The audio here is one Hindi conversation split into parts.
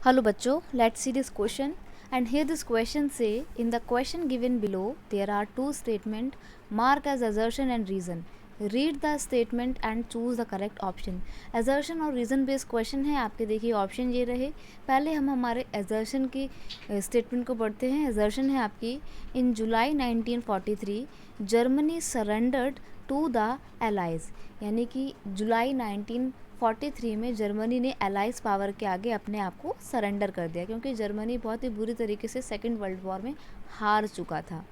Hello bachcho, let's see this question. And here this question say, in the question given below, there are two statements marked as assertion and reason. Read the statement and choose the correct option. assertion और reason based question है आपके. देखिए ऑप्शन ये रहे. पहले हम हमारे assertion की स्टेटमेंट को पढ़ते हैं. assertion है आपकी, in July 1943 Germany surrendered to the allies, यानी कि जुलाई 1943 में जर्मनी ने एलाइज पावर के आगे अपने आप को सरेंडर कर दिया, क्योंकि जर्मनी बहुत ही बुरी तरीके से सेकेंड वर्ल्ड वॉर में हार चुका था.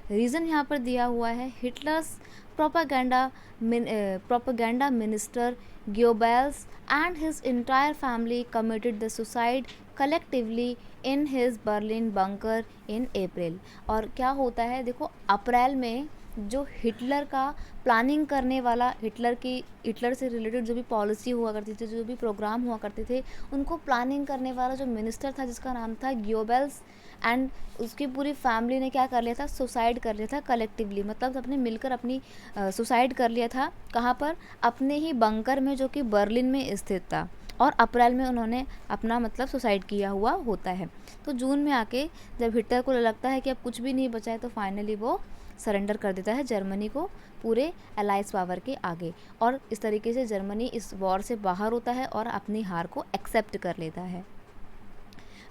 रीज़न यहाँ पर दिया हुआ है, Hitler's propaganda minister Goebbels and his entire family committed the suicide collectively in his Berlin bunker in April. और क्या होता है, देखो अप्रैल में जो हिटलर का प्लानिंग करने वाला, हिटलर से रिलेटेड जो भी पॉलिसी हुआ करती थी, जो भी प्रोग्राम हुआ करते थे, उनको प्लानिंग करने वाला जो मिनिस्टर था जिसका नाम था ग्योबेल्स, एंड उसकी पूरी फैमिली ने क्या कर लिया था, सुसाइड कर लिया था कलेक्टिवली, मतलब अपने मिलकर अपनी सुसाइड कर लिया था. कहाँ पर? अपने ही बंकर में जो कि बर्लिन में स्थित था. और अप्रैल में उन्होंने अपना मतलब सुसाइड किया हुआ होता है. तो जून में आके जब हिटलर को लगता है कि अब कुछ भी नहीं बचा है, तो फाइनली वो सरेंडर कर देता है जर्मनी को पूरे अलाइज पावर के आगे. और इस तरीके से जर्मनी इस वॉर से बाहर होता है और अपनी हार को एक्सेप्ट कर लेता है.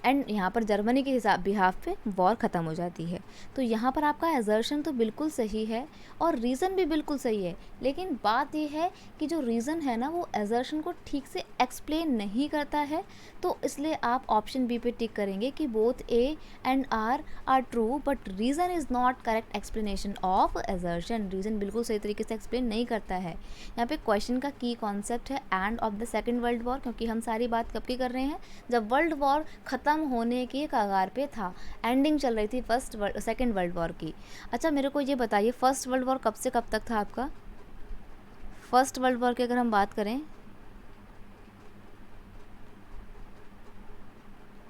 एंड यहाँ पर जर्मनी के हिसाब बिहाफ पे वॉर ख़त्म हो जाती है. तो यहाँ पर आपका एजर्शन तो बिल्कुल सही है और रीज़न भी बिल्कुल सही है, लेकिन बात यह है कि जो रीज़न है ना, वो एजर्शन को ठीक से एक्सप्लेन नहीं करता है. तो इसलिए आप ऑप्शन बी पे टिक करेंगे कि both A and R true, but reason is not correct explanation of assertion. Reason बिल्कुल सही तरीके से एक्सप्लेन नहीं करता है. यहाँ पे क्वेश्चन का की कॉन्सेप्ट है end of the second world war, क्योंकि हम सारी बात कब की कर रहे हैं, जब वर्ल्ड वॉर ख़त्म होने के कगार पे था, एंडिंग चल रही थी सेकेंड वर्ल्ड वॉर की. अच्छा मेरे को ये बताइए, फर्स्ट वर्ल्ड वॉर कब से कब तक था आपका? फर्स्ट वर्ल्ड वॉर की अगर हम बात करें,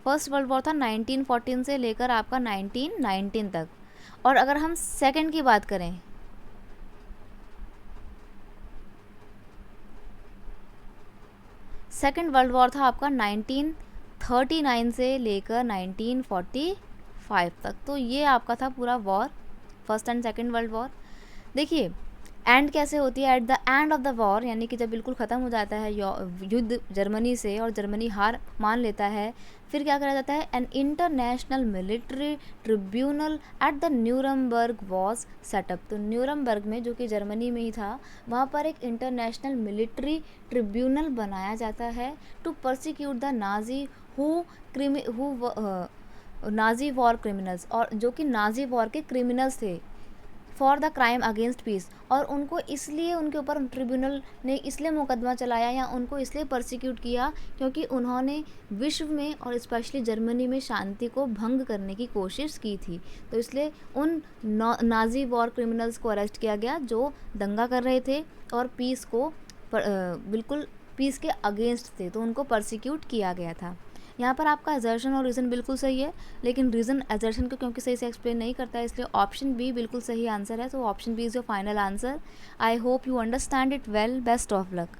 फर्स्ट वर्ल्ड वॉर था 1914 से लेकर आपका 1919 तक. और अगर हम सेकेंड की बात करें, सेकेंड वर्ल्ड वॉर था आपका 1939 से लेकर 1945 तक. तो ये आपका था पूरा war, first and second world war. देखिए एंड कैसे होती है, at the end of the war, यानी कि जब बिल्कुल ख़त्म हो जाता है युद्ध जर्मनी से और जर्मनी हार मान लेता है, फिर क्या करा जाता है, an international military tribunal at the Nuremberg was setup. तो न्यूरमबर्ग में, जो कि जर्मनी में ही था, वहाँ पर एक इंटरनेशनल मिलिट्री ट्रिब्यूनल बनाया जाता है to prosecute the Nazi Nazi war criminals, और जो कि नाजी वॉर के क्रिमिनल्स थे, for the crime against peace. और उनको इसलिए, उनके ऊपर ट्रिब्यूनल ने इसलिए मुकदमा चलाया या उनको इसलिए परसिक्यूट किया क्योंकि उन्होंने विश्व में और स्पेशली जर्मनी में शांति को भंग करने की कोशिश की थी. तो इसलिए उन नाजी वॉर क्रिमिनल्स को अरेस्ट किया गया जो दंगा कर रहे थे और पीस को बिल्कुल पीस के अगेंस्ट थे, तो उनको परसिक्यूट किया गया था. यहाँ पर आपका एजर्शन और रीज़न बिल्कुल सही है, लेकिन रीज़न एजर्शन को क्योंकि सही से एक्सप्लेन नहीं करता है, इसलिए ऑप्शन बी बिल्कुल सही आंसर है. तो option B is your final answer. I hope you understand it well. Best of luck.